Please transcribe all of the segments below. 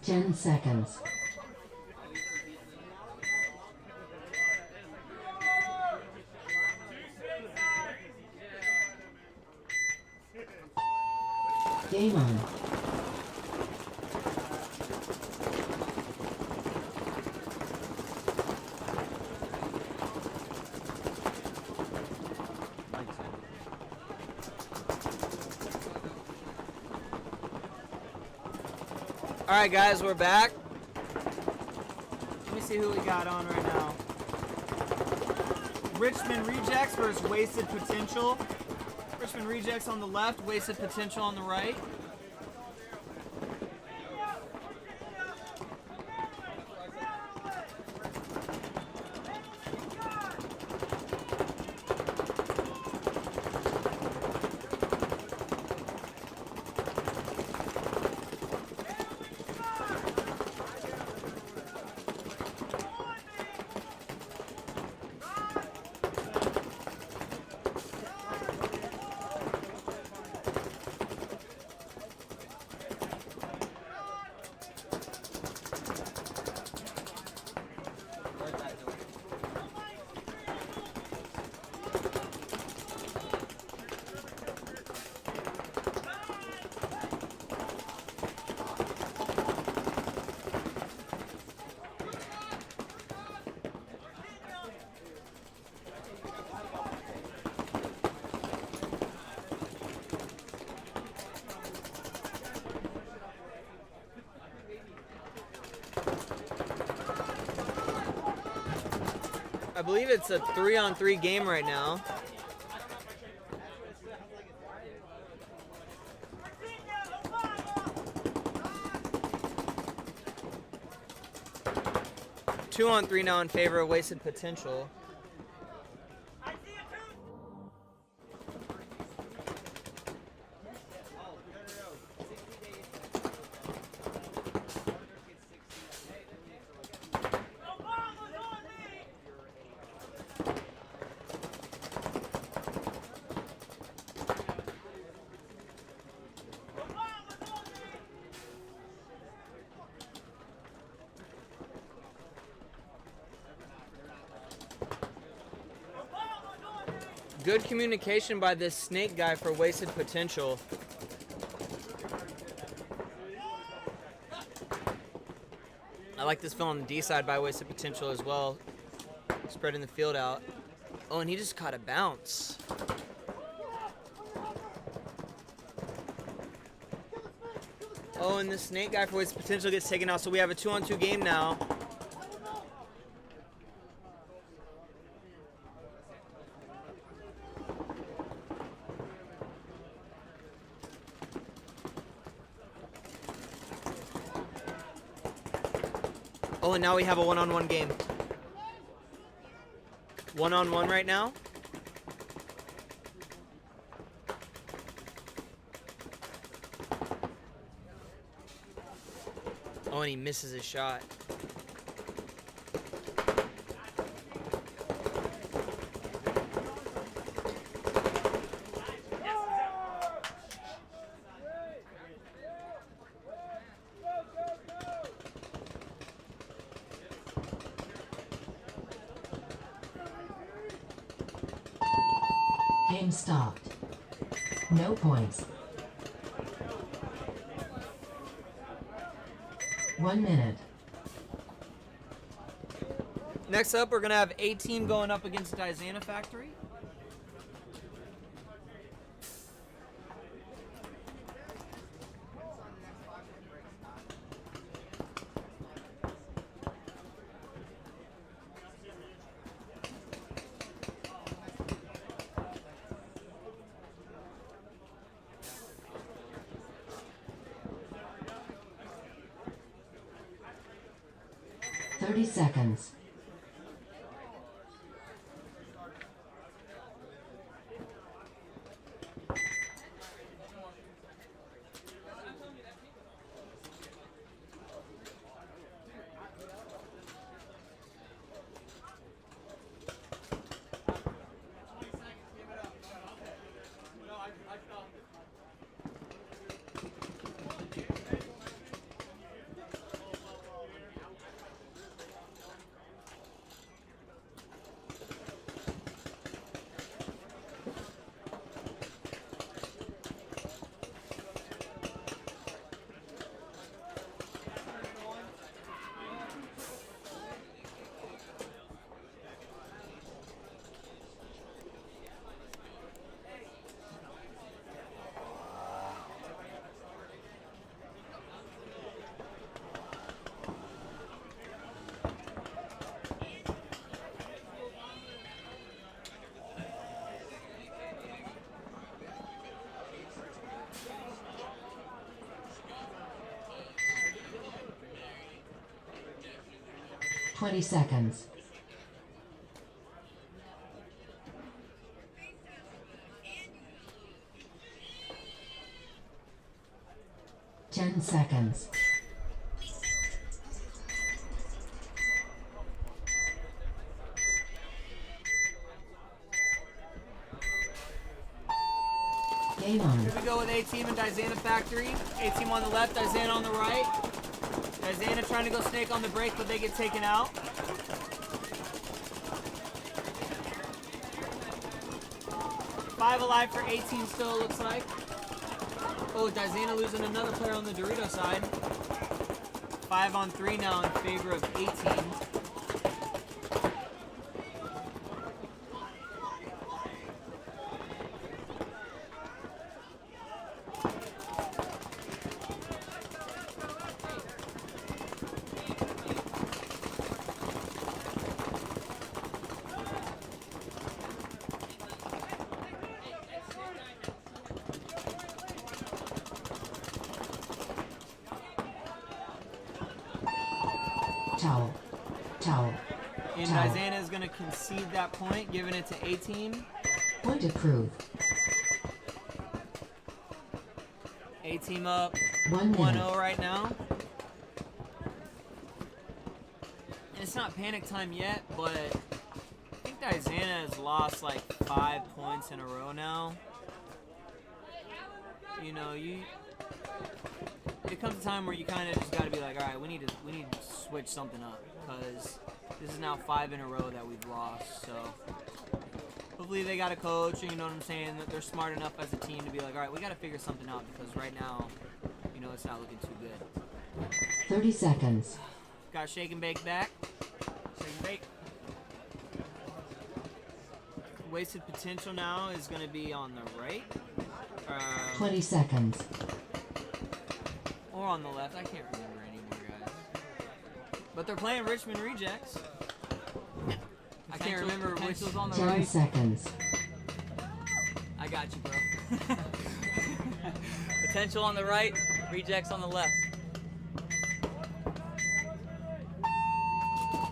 10 seconds. Game on. All right, guys, we're back. Let me see who we got on right now. Richmond Rejects versus Wasted Potential. Richmond Rejects on the left, Wasted Potential on the right. I believe it's a 3-on-3 game right now. Two on three now in favor of Wasted Potential. Good communication by this snake guy for Wasted Potential. I like this fill on the D side by Wasted Potential as well. Spreading the field out. Oh, and he just caught a bounce. Oh, and the snake guy for Wasted Potential gets taken out, so we have a 2-on-2 game now. Oh, and now we have a 1-on-1 game. 1-on-1 right now. Oh, and he misses his shot. Game stopped. No points. 1 minute. Next up, we're going to have 18 going up against Dyzana Factory. Seconds. 20 seconds. 10 seconds. Game on. Here we go with A-Team and Dyzana Factory. A-Team on the left, Dyzana on the right. Dyzana trying to go snake on the break, but they get taken out. Five alive for A-Team still, it looks like. Oh, Dyzana losing another player on the Dorito side. 5 on 3 now in favor of A-Team. Towel. Towel. And Towel. Dyzana is going to concede that point, giving it to A-Team. Point approved. A-Team up 1 minute. 1-0 right now. And it's not panic time yet, but I think Dyzana has lost like 5 points in a row now. You know, it comes a time where you kind of just got to be like, all right, we need to switch something up, because this is now 5 in a row that we've lost. So hopefully they got a coach, you know what I'm saying, that they're smart enough as a team to be like, all right, we got to figure something out, because right now, you know, it's not looking too good. 30 seconds. Got shake and bake back. Shake and bake. Wasted potential now is going to be on the right. 20 seconds. Or on the left. I can't remember anymore, guys. But they're playing Richmond Rejects. I can't remember which was on the 10 right. seconds. I got you, bro. Potential on the right, Rejects on the left.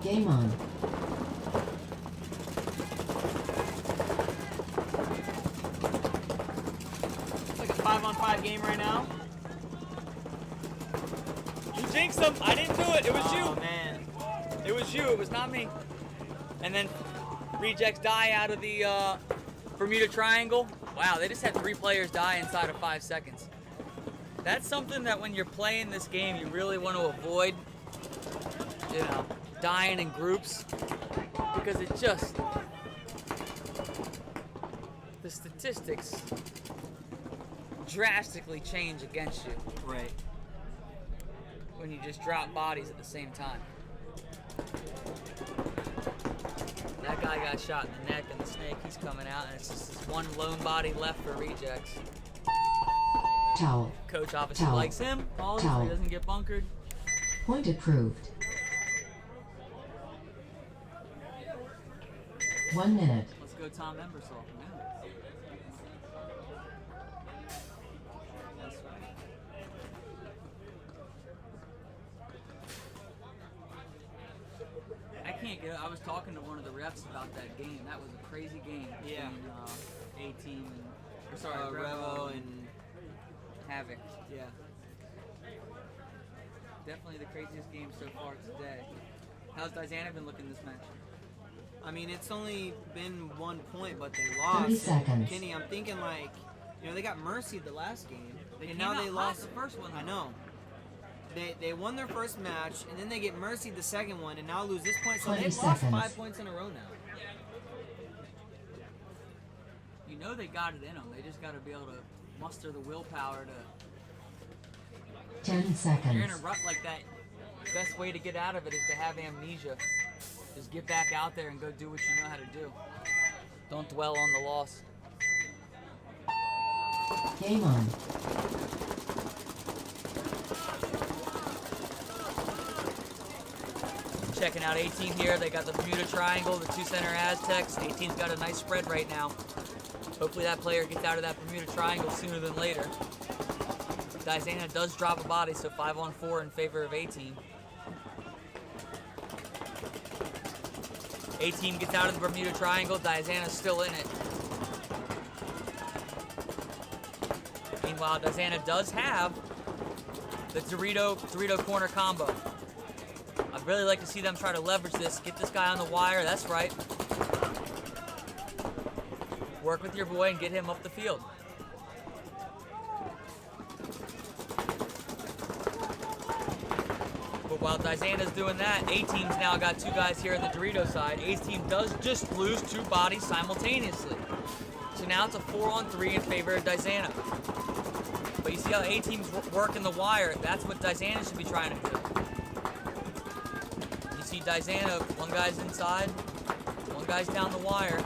Game on. It's like a 5-on-5 game right now. You jinxed them. I didn't do it. It was you. Oh, man. It was you. It was not me. And then Rejects die out of the Bermuda Triangle. Wow, they just had 3 players die inside of 5 seconds. That's something that when you're playing this game, you really want to avoid, you know, dying in groups, because it just, the statistics drastically change against you. Right. When you just drop bodies at the same time. That guy got shot in the neck, and the snake, he's coming out, and it's just this one lone body left for Rejects. Towel. Coach obviously Towel. likes him, so Towel. he doesn't get bunkered. Point approved. 1 minute. Let's go Tom Embersol. Yeah. That's right. I can't get it. I was talking to one of the refs about that game. That was a crazy game. Yeah. Between A-Team and, Revo and Havoc. yeah. Definitely the craziest game so far today. How's Dyzana been looking this match? I mean, it's only been 1 point, but they 30 lost. seconds. Kenny, I'm thinking like, you know, they got mercied the last game, They and came now out they hot lost the first one. I know. They won their first match, and then they get mercied the second one, and now lose this point. So 20 they've lost seconds. 5 points in a row now. You know they got it in them. They just got to be able to muster the willpower to. 10 If you're in seconds. a rut like that, the best way to get out of it is to have amnesia. Just get back out there and go do what you know how to do. Don't dwell on the loss. Game on. Checking out 18 here. They got the Bermuda Triangle, the 2 center Aztecs. 18's got a nice spread right now. Hopefully that player gets out of that Bermuda Triangle sooner than later. Dyzana does drop a body, so 5-on-4 in favor of 18. A-team gets out of the Bermuda Triangle. Dyzana's still in it. Meanwhile, Dyzana does have the Dorito corner combo. I'd really like to see them try to leverage this. Get this guy on the wire. That's right. Work with your boy and get him up the field. But while Dyzana's doing that, A-team's now got two guys here on the Dorito side. A-team does just lose two bodies simultaneously. So now it's a 4-on-3 in favor of Dyzana. But you see how A-team's working the wire? That's what Dyzana should be trying to do. You see Dyzana, one guy's inside, one guy's down the wire.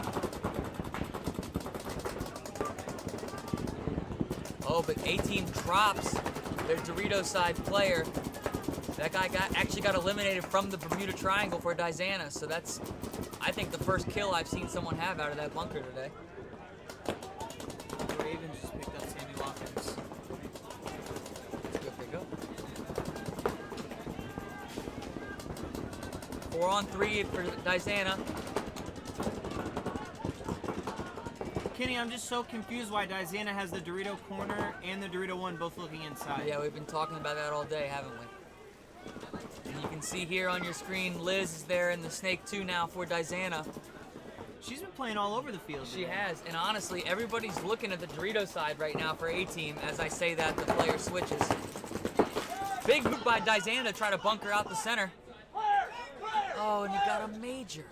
Oh, but A-team drops their Dorito side player. That guy actually got eliminated from the Bermuda Triangle for Dyzana, so that's, I think, the first kill I've seen someone have out of that bunker today. The Ravens just picked up Sammy Watkins. Good they go. 4-on-3 for Dyzana. Kenny, I'm just so confused why Dyzana has the Dorito corner and the Dorito one both looking inside. Yeah, we've been talking about that all day, haven't we? And you can see here on your screen, Liz is there in the Snake 2 now for Dyzana. She's been playing all over the field. She has, and honestly, everybody's looking at the Dorito side right now for A-team. As I say that, the player switches. Big move by Dyzana to try to bunker out the center. Oh, and you got a major.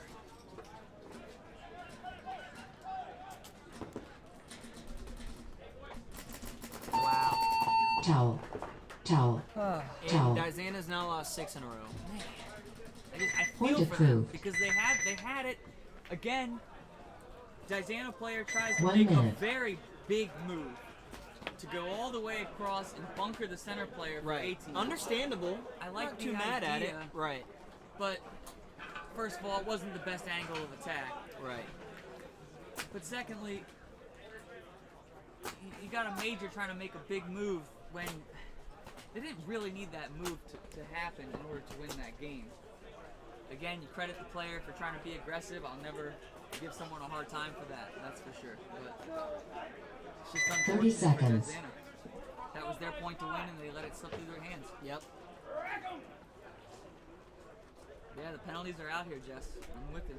Wow. Towel. Towel. And Towel. Dyzana's now lost 6 in a row. I Point feel for them approved. because they had it again. Dyzana player tries to 1 make a minute. very big move to go all the way across and bunker the center player for Right. 18. Understandable. I like Not the too mad at it. idea. Right. But first of all, it wasn't the best angle of attack. Right. But secondly, you got a major trying to make a big move when they didn't really need that move to happen in order to win that game. Again, you credit the player for trying to be aggressive. I'll never give someone a hard time for that, that's for sure. But it's just unfortunate 30 for seconds. Dyzana. That was their point to win, and they let it slip through their hands. Yep. Yeah, the penalties are out here, Jess. I'm with you.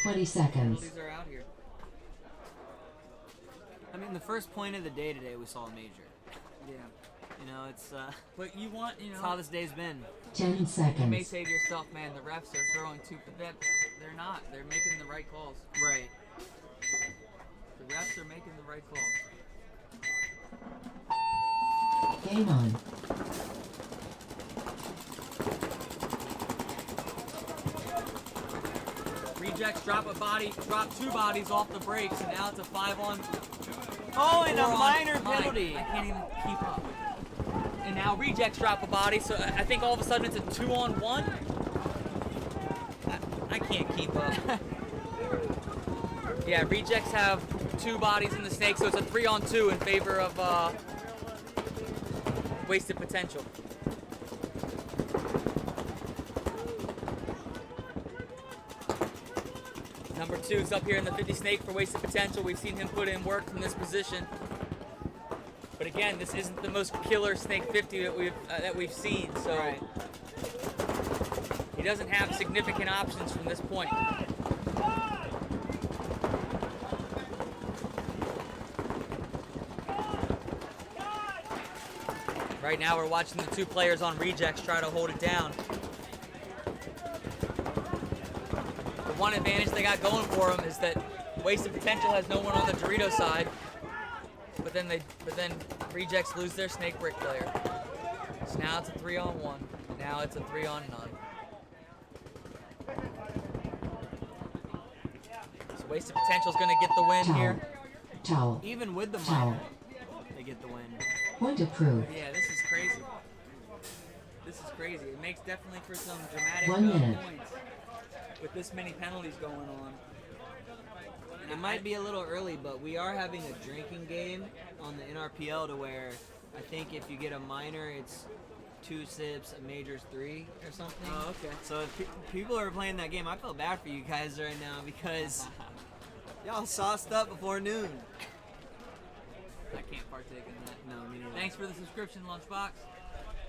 20 seconds. Penalties are out here. I mean, the first point of the day today, we saw a major. Yeah. You know, it's But you want, it's how this day's been. 10 you may seconds. say to yourself, man, the refs are throwing too, but they're not. They're making the right calls. Right. The refs are making the right calls. Game on. Rejects drop two bodies off the brakes, and now it's a 5-on. Oh, and a 4-on. minor Mike, penalty. I can't even keep up. And now rejects drop a body, so I think all of a sudden it's a 2-on-1. I can't keep up. Yeah, rejects have two bodies in the snake, so it's a 3-on-2 in favor of wasted potential. Number 2's up here in the 50 snake for wasted potential. We've seen him put in work from this position. But again, this isn't the most killer snake 50 that we've seen, so Right. he doesn't have significant options from this point. Right now we're watching the two players on rejects try to hold it down. The one advantage they got going for them is that wasted potential has no one on the Dorito side, but then rejects lose their snake brick player. So now it's a 3-on-1. Now it's a 3-on-none. So wasted potential's gonna get the win Towel. here. Towel. Even with the Towel. minor, they get the win. Point approved. Yeah, this is crazy. This is crazy. It makes definitely for some dramatic 1 minute. points with this many penalties going on. And It might be a little early, but we are having a drinking game on the NRPL to where I think if you get a minor, it's 2 sips, a major's 3 or something. Oh, okay. So if people are playing that game, I feel bad for you guys right now because y'all sauced up before noon. I can't partake in that. No, me neither. Thanks for the subscription, Lunchbox.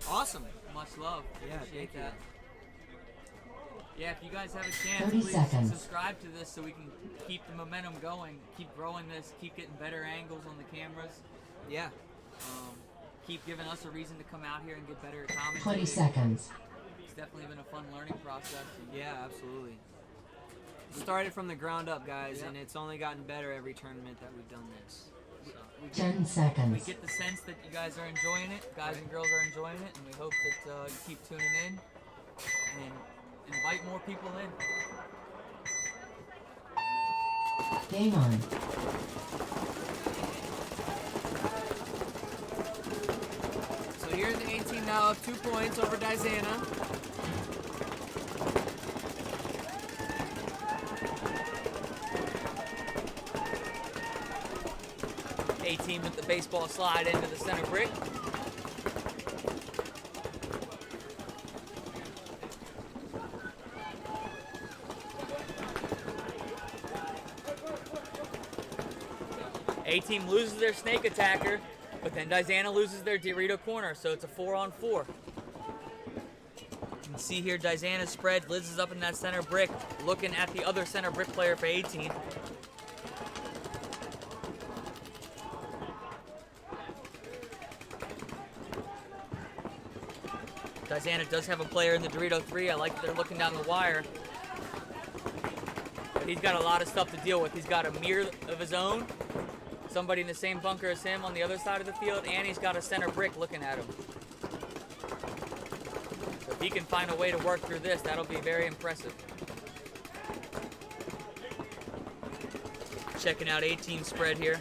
Awesome. Much love. Yeah, Appreciate thank you. that. Yeah, if you guys have a chance, 30 please seconds. subscribe to this so we can keep the momentum going, keep growing this, keep getting better angles on the cameras, Yeah. keep giving us a reason to come out here and get better comments. 20 seconds. It's definitely been a fun learning process. Yeah, absolutely. Started from the ground up, guys, Yeah. and it's only gotten better every tournament that we've done this. So. We get, 10 we seconds. get the sense that you guys are enjoying it, guys and girls are enjoying it, and we hope that you keep tuning in and invite more people in. Game on. So here's the 18 now up 2 points over Dyzana. A-team with the baseball slide into the center brick. A-team loses their snake attacker, but then Dyzana loses their Dorito corner, so it's a 4-on-4. You can see here Dyzana spread, Liz is up in that center brick, looking at the other center brick player for A-team. Dyzana does have a player in the Dorito 3. I like that they're looking down the wire. But he's got a lot of stuff to deal with. He's got a mirror of his own, somebody in the same bunker as him on the other side of the field, and he's got a center brick looking at him. So if he can find a way to work through this, that'll be very impressive. Checking out 18 spread here.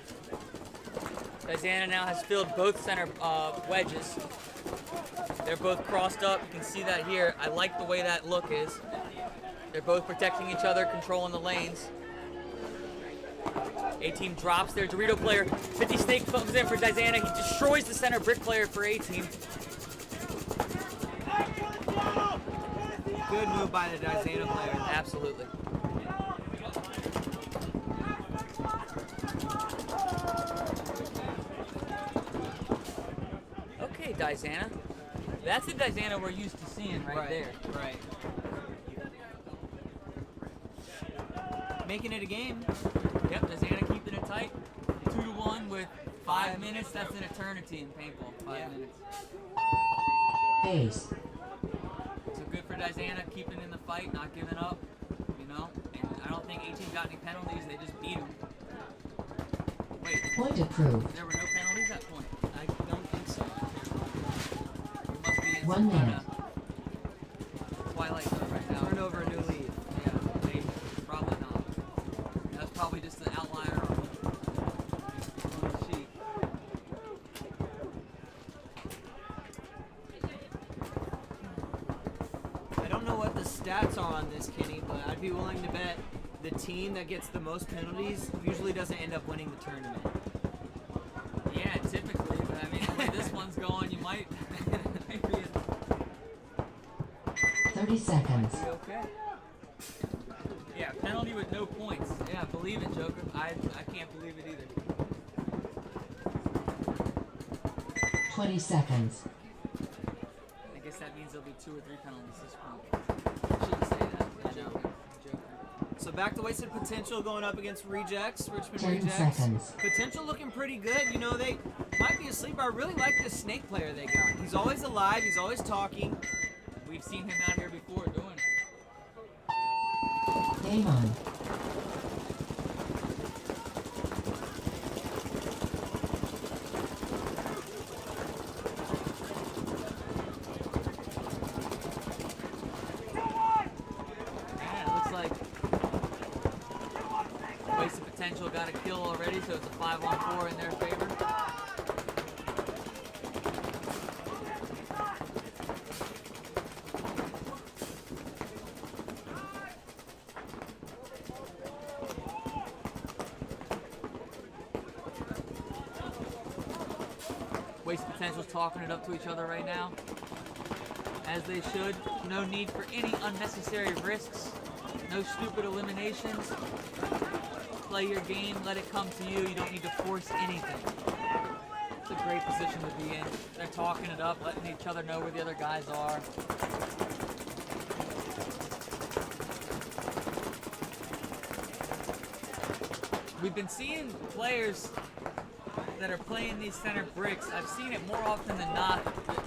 Dyzana now has filled both center wedges. They're both crossed up. You can see that here. I like the way that look is. They're both protecting each other, controlling the lanes. A-team drops their Dorito player. 50 Snake comes in for Dyzana. He destroys the center brick player for A-team. Good move by the Dyzana player. Absolutely. Okay, Dyzana. That's the Dyzana we're used to seeing right there. Right. Making it a game. Yep, Dyzana keeping it tight. 2-1 with 5 minutes. That's an eternity in paintball. 5 minutes. Ace. So good for Dyzana, keeping in the fight, not giving up. You know, and I don't think 18 got any penalties. They just beat him. Wait, Point approved. there were no penalties at that point. I don't think so. We must be in 1 some minute. kind of twilight zone right now. Turn over a new leaf. Yeah, maybe. Probably not. That's probably just an outlier on the sheet. I don't know what the stats are on this, Kenny, but I'd be willing to bet the team that gets the most penalties usually doesn't end up winning the tournament. Yeah, typically, but I mean, the way this one's going, you might be 30 seconds. okay. Yeah, penalty with no points. Yeah, believe it, Joker. I can't believe it either. 20 seconds. I guess that means there'll be 2 or 3 penalties this point. Shouldn't say that. I know. Joker. So back to wasted potential going up against rejects, Richmond 10 rejects. seconds. Potential looking pretty good. You know, they might be asleep. I really like this snake player they got. He's always alive. He's always talking. We've seen him out here before doing it. Game on. Yeah, it looks like wasted potential got a kill already, so it's a 5-on-4 in their favor. Wasted potential's talking it up to each other right now. as they should. No need for any unnecessary risks. No stupid eliminations. Play your game, let it come to you. You don't need to force anything. It's a great position to be in. They're talking it up, letting each other know where the other guys are. We've been seeing players that are playing these center bricks. I've seen it more often than not.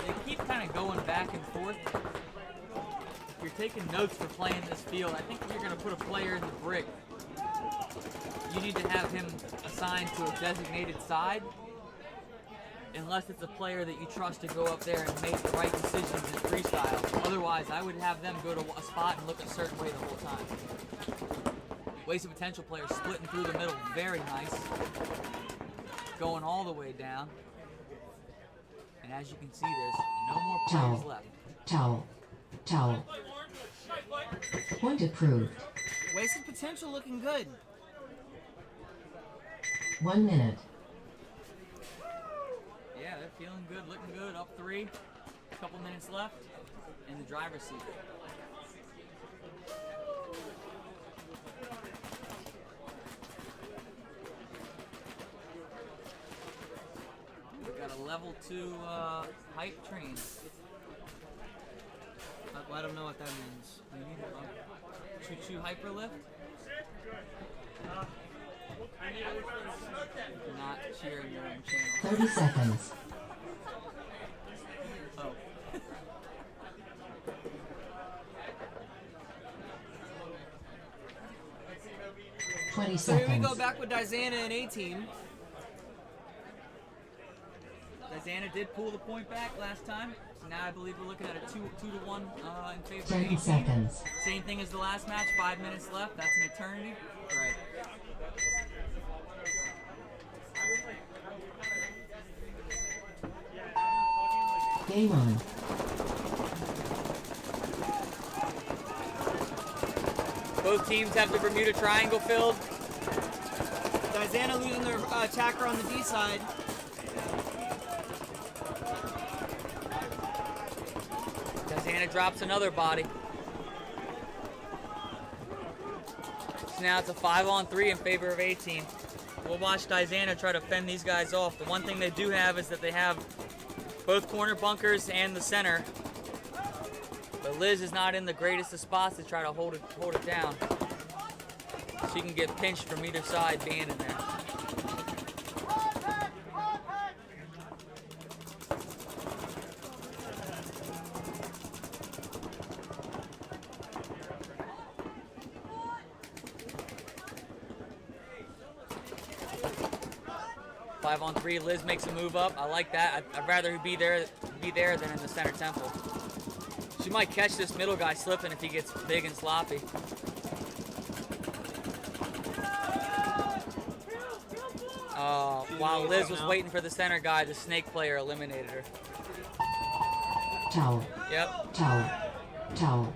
They keep kind of going back and forth. If you're taking notes for playing this field, I think if you're going to put a player in the brick, you need to have him assigned to a designated side, unless it's a player that you trust to go up there and make the right decisions in freestyle. Otherwise, I would have them go to a spot and look a certain way the whole time. Wasted potential player splitting through the middle, very nice. Going all the way down. And as you can see, there's no more players left. Towel. Towel. Point approved. Wasted potential looking good. 1 minute. Yeah, they're feeling good, looking good. Up 3. A couple minutes left in the driver's seat. We've got a level 2 hype train. I don't know what that means. We need a choo-choo hyper lift. Not cheering your own channel. 30 seconds. Oh. 20 So here we seconds. go back with Dyzana and A-Team. Dyzana did pull the point back last time. So now I believe we're looking at a 2 to 1 in favor of 10 A-Team. seconds. Same thing as the last match, 5 minutes left. That's an eternity. Right. Game on. Both teams have the Bermuda Triangle filled. Dyzana losing their attacker on the D side. Dyzana drops another body. So now it's a 5-on-3 in favor of A-Team. We'll watch Dyzana try to fend these guys off. The one thing they do have is that they have both corner bunkers and the center. But Liz is not in the greatest of spots to try to hold it down. She can get pinched from either side being in there. Five on 3, Liz makes a move up. I like that. I'd rather be there than in the center temple. She might catch this middle guy slipping if he gets big and sloppy. While Liz was waiting for the center guy, the snake player eliminated her. Towel. Yep. Towel. Towel.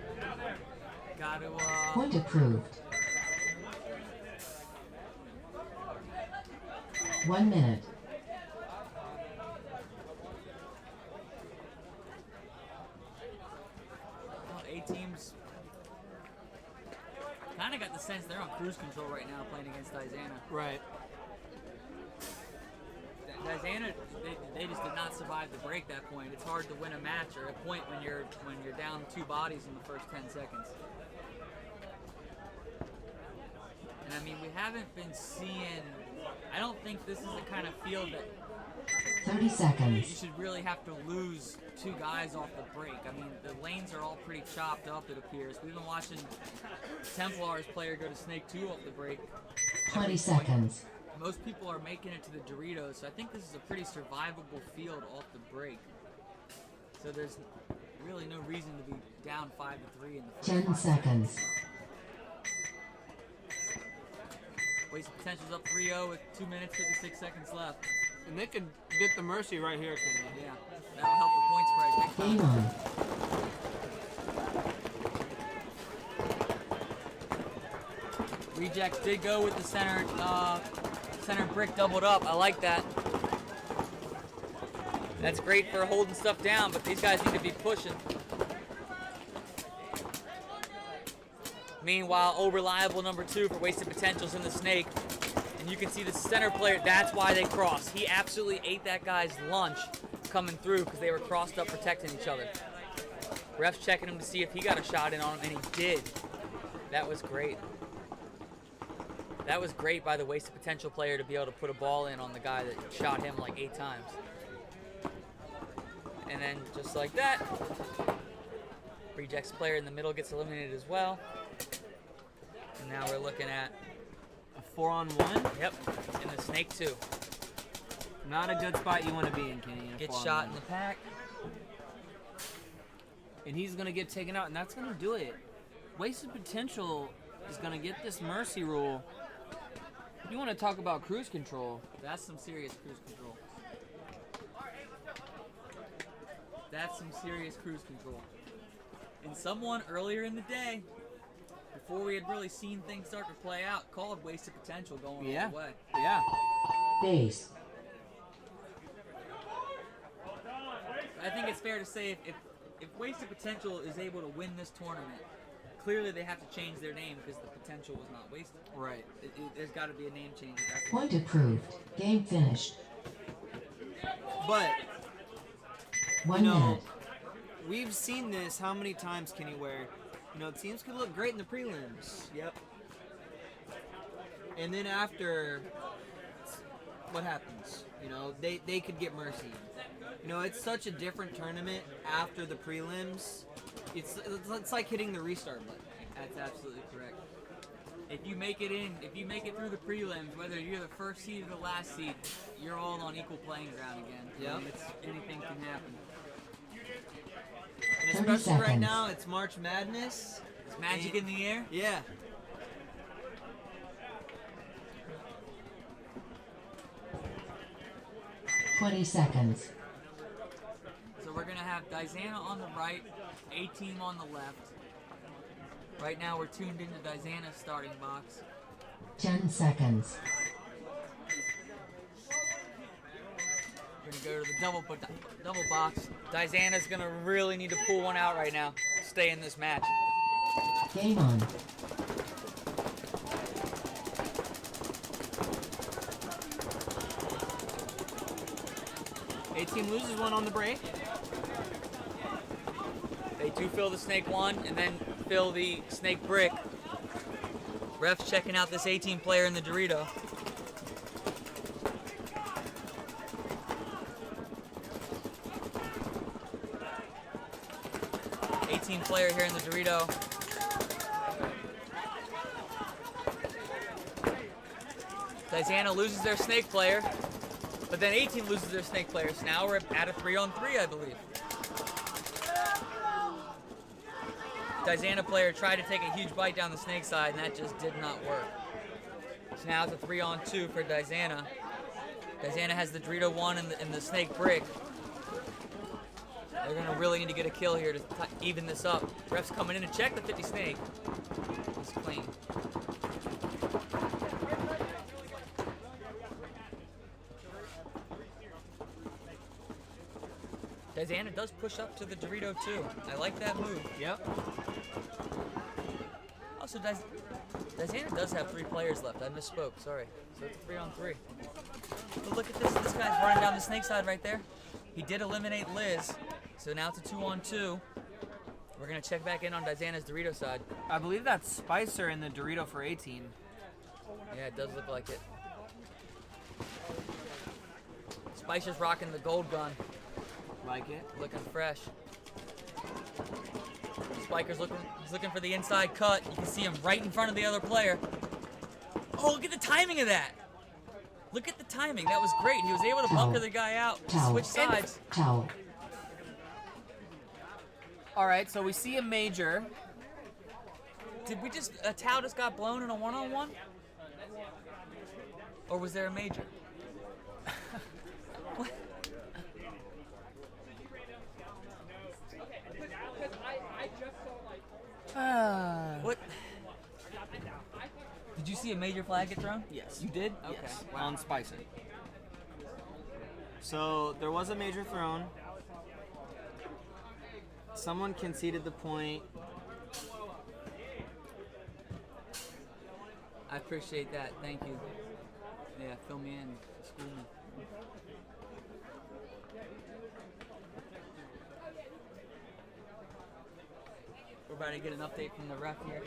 Got to, Point approved. 1 minute. well, A-Team's kind of got the sense they're on cruise control right now playing against Dyzana. Right. Dyzana, they just did not survive the break that point. It's hard to win a match or a point when you're down 2 bodies in the first 10 seconds. And I mean, we haven't been seeing. I don't think this is the kind of field that 30 you seconds. should really have to lose 2 guys off the break. I mean, the lanes are all pretty chopped up, it appears. We've been watching Templar's player go to Snake 2 off the break. 20 seconds. Most people are making it to the Doritos, so I think this is a pretty survivable field off the break. So there's really no reason to be down 5-3 in the first 10 5 seconds. Wasted potential's up 3-0 with 2 minutes, 56 seconds left. And they could get the mercy right here, Kenny. Yeah, that'll help the point spread big Game time. on. Rejects did go with the center brick doubled up. I like that. That's great for holding stuff down, but these guys need to be pushing. Meanwhile, Reliable number 2 for Wasted Potential's in the snake. And you can see the center player, that's why they crossed. He absolutely ate that guy's lunch coming through because they were crossed up protecting each other. Ref's checking him to see if he got a shot in on him, and he did. That was great. That was great by the Wasted Potential player to be able to put a ball in on the guy that shot him like 8 times. And then just like that, Rejects player in the middle gets eliminated as well. And now we're looking at a 4-on-1? Yep, in the snake too. Not a good spot you want to be in, Kenny. Get shot in the pack. And he's going to get taken out, and that's going to do it. Wasted Potential is going to get this mercy rule. You want to talk about cruise control. That's some serious cruise control. That's some serious cruise control. And someone earlier in the day, before we had really seen things start to play out, called Wasted Potential going all the way. Yeah. Base. I think it's fair to say if Wasted Potential is able to win this tournament, clearly they have to change their name because the potential was not wasted. Right. There's got to be a name change at that Point approved. Game finished. But 1 minute. we've seen this how many times, Kenny, where teams could look great in the prelims. Yep. And then after, what happens? They could get mercy. It's such a different tournament after the prelims. It's like hitting the restart button. That's absolutely correct. If you make it through the prelims, whether you're the first seed or the last seed, you're all on equal playing ground again. Yep. Anything can happen. And 30 especially right seconds. now, it's March Madness. Is magic in the air? Yeah. Twenty seconds. So we're going to have Dyzana on the right, A-Team on the left. Right now we're tuned into Dyzana's starting box. 10 seconds. We're going to go to the double box. Dyzana's going to really need to pull one out right now to stay in this match. Game on. A-Team loses one on the break. They do fill the snake 1 and then fill the snake brick. Ref's checking out this A-Team player in the Dorito. A-Team player here in the Dorito. Dyzana loses their snake player, but then A-Team loses their snake player. So now we're at a 3-on-3, I believe. Dyzana player tried to take a huge bite down the snake side, and that just did not work. So now it's a 3-on-2 for Dyzana. Dyzana has the Dorito 1 and the snake brick. They're gonna really need to get a kill here to even this up. Ref's coming in to check the 50 snake. He's clean. Dyzana does push up to the Dorito too. I like that move. Yep. Also, Dyzana does have 3 players left. I misspoke, sorry. So it's a 3-on-3. But look at this. This guy's running down the snake side right there. He did eliminate Liz. So now it's a 2-on-2. We're going to check back in on Dyzana's Dorito side. I believe that's Spicer in the Dorito for A-Team. Yeah, it does look like it. Spicer's rocking the gold gun. Like it. Looking fresh. Spiker's looking for the inside cut. You can see him right in front of the other player. Oh, look at the timing of that. Look at the timing. That was great. He was able to bunker the guy out, switch sides. Towel. All right, so we see a major. Did we just, a towel just got blown in a 1-on-1? Or was there a major? What? What? Did you see a major flag get thrown? Yes. You did? Okay. Yes, Wow. on Spicer. So there was a major thrown. Someone conceded the point. I appreciate that. Thank you. Yeah, fill me in. School me. We're about to get an update from the ref here.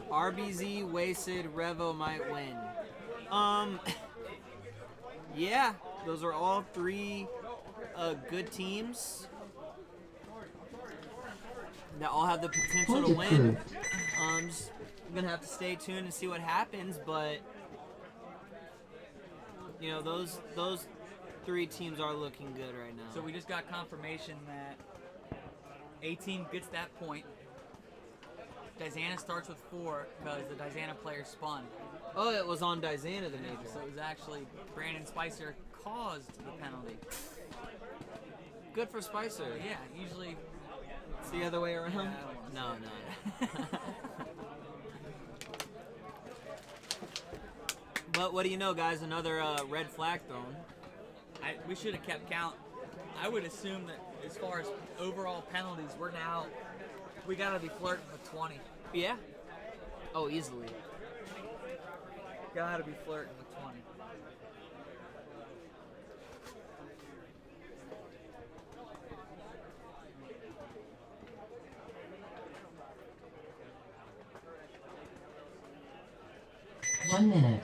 RBZ, Wasted, Revo might win. Yeah, those are all three good teams that all have the potential to win. Just gonna have to stay tuned and see what happens, but you know those three teams are looking good right now. So we just got confirmation that A team gets that point. Dyzana starts with 4 because the Dyzana player spun. Oh, it was on Dyzana the major. So it was actually Brandon Spicer caused the penalty. Good for Spicer. Yeah, usually It's the other way around? Yeah, No. But what do you know, guys? Another red flag thrown. we should have kept count. I would assume that as far as overall penalties, we gotta be flirting with 20. Yeah. Oh, easily. Gotta be flirting with 20. One minute.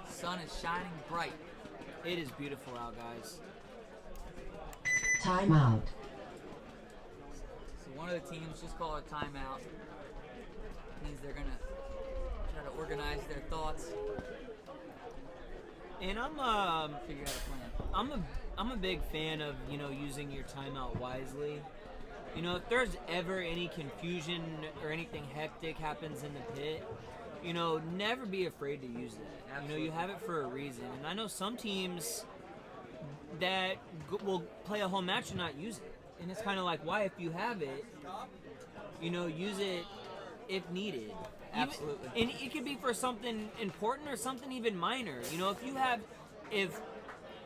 Sun is shining bright. It is beautiful out, guys. Timeout. So one of the teams just called a timeout. Means they're gonna try to organize their thoughts, And figure out a plan. I'm a big fan of, you know, using your timeout wisely. You know, if there's ever any confusion or anything hectic happens in the pit, you know, never be afraid to use it. Absolutely. You know, you have it for a reason. And I know some teams that will play a whole match and not use it. And it's kind of like, why, if you have it, you know, use it if needed. Absolutely. And it could be for something important or something even minor. You know,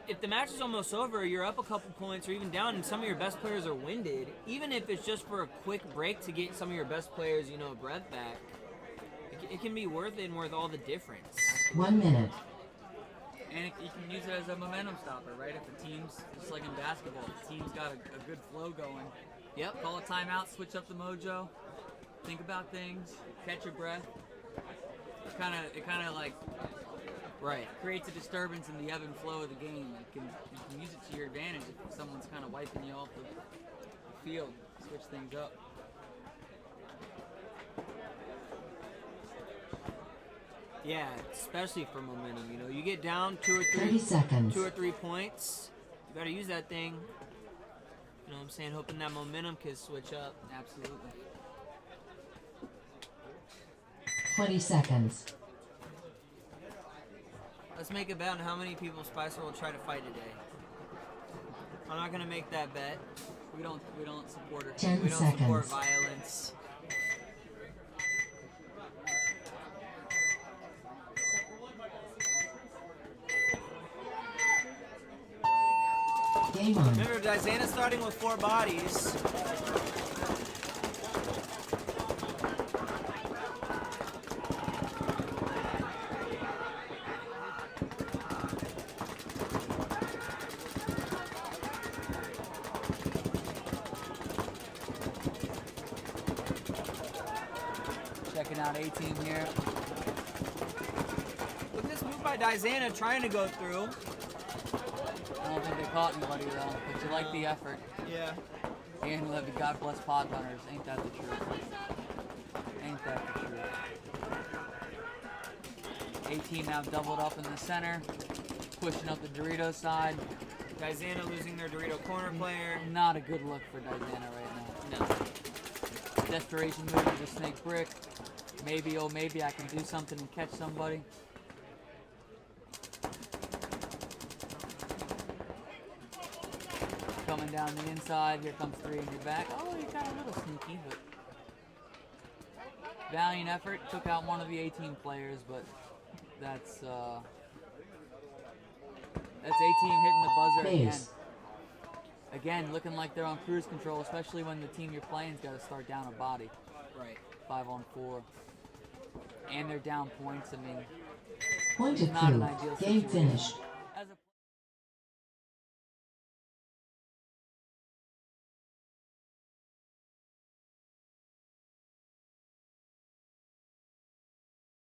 if the match is almost over, you're up a couple points or even down, and some of your best players are winded, even if it's just for a quick break to get some of your best players, you know, breath back, it can be worth it and worth all the difference. 1 minute. And you can use it as a momentum stopper, right? If the team's, just like in basketball, if the team's got a good flow going, Yep. call a timeout, switch up the mojo, think about things, catch your breath. It kind of like Right. creates a disturbance in the ebb and flow of the game. You can use it to your advantage if someone's kind of wiping you off the field. Switch things up. Yeah, especially for momentum. You know, you get down 30 seconds. 2 or 3 points. You got to use that thing. You know what I'm saying? Hoping that momentum can switch up. Absolutely. 20 seconds. Let's make a bet on how many people Spicer will try to fight today. I'm not gonna make that bet. We don't support it. 10 We don't support seconds. violence. Game on. Remember, Dyzana starting with 4 bodies. Checking out A-Team here. Look at this move by Dyzana trying to go through. I don't think they caught anybody though, but you like the effort. Yeah. And we love the God bless pod hunters. Ain't that the truth? Ain't that the truth? A-Team now doubled up in the center, pushing up the Dorito side. Dyzana losing their Dorito corner player. Not a good look for Dyzana right now. No. Desperation move with the snake brick. Maybe, oh maybe I can do something and catch somebody. Coming down the inside, here comes 3 in your back. Oh, you got a little sneaky, but Valiant effort. Took out one of the 18 players, but that's 18 hitting the buzzer again. Base. Again, looking like they're on cruise control, especially when the team you're playing's got to start down a body. Right. 5-on-4. And they're down points. I mean, Point it's not an approved. ideal Game situation. finished.